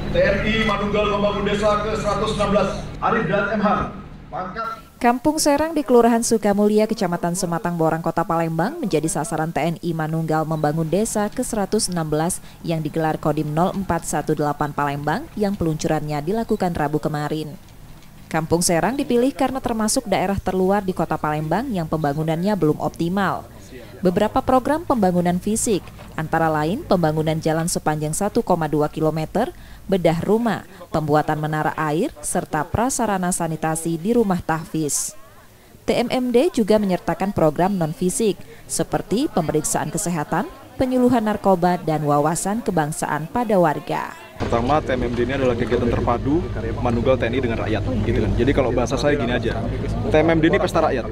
TNI Manunggal Membangun Desa ke-116, Arif dan MH, pangkat. Kampung Serang di Kelurahan Sukamulya, Kecamatan Sematang Borang, Kota Palembang menjadi sasaran TNI Manunggal Membangun Desa ke-116 yang digelar Kodim 0418 Palembang yang peluncurannya dilakukan Rabu kemarin. Kampung Serang dipilih karena termasuk daerah terluar di Kota Palembang yang pembangunannya belum optimal. Beberapa program pembangunan fisik, antara lain pembangunan jalan sepanjang 1,2 km, bedah rumah, pembuatan menara air, serta prasarana sanitasi di rumah tahfiz. TMMD juga menyertakan program non-fisik, seperti pemeriksaan kesehatan, penyuluhan narkoba, dan wawasan kebangsaan pada warga. Pertama, TMMD ini adalah kegiatan terpadu Manunggal TNI dengan rakyat, gitu kan. Jadi kalau bahasa saya gini aja, TMMD ini pesta rakyat,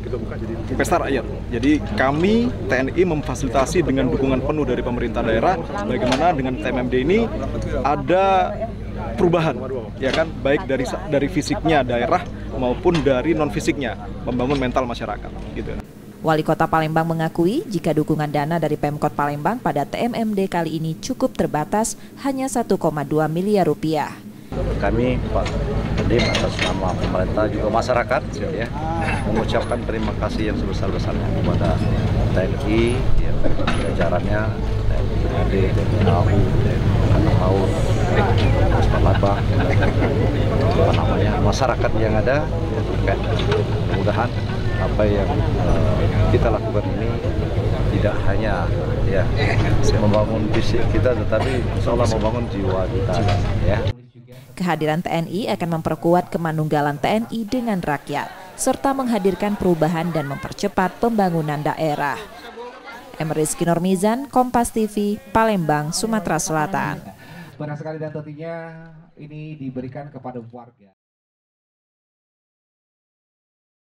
pesta rakyat. Jadi kami TNI memfasilitasi dengan dukungan penuh dari pemerintah daerah, bagaimana dengan TMMD ini ada perubahan, ya kan, baik dari fisiknya daerah maupun dari non fisiknya, membangun mental masyarakat, gitu. Wali Kota Palembang mengakui jika dukungan dana dari Pemkot Palembang pada TMMD kali ini cukup terbatas, hanya 1,2 miliar rupiah. Kami Pak Kodim atas nama pemerintah juga masyarakat ya, mengucapkan terima kasih yang sebesar-besarnya kepada TNI, ya, jajarannya, TNI, AU, Angkatan Laut, Palembang, masyarakat yang ada, ya, mudah-mudahan apa yang kita lakukan ini tidak hanya ya membangun fisik kita, tetapi insya Allah membangun jiwa kita. Ya. Kehadiran TNI akan memperkuat kemanunggalan TNI dengan rakyat, serta menghadirkan perubahan dan mempercepat pembangunan daerah. Rizky Normizan, Kompas TV, Palembang, Sumatera Selatan. Benar sekali, dan tentunya ini diberikan kepada warga.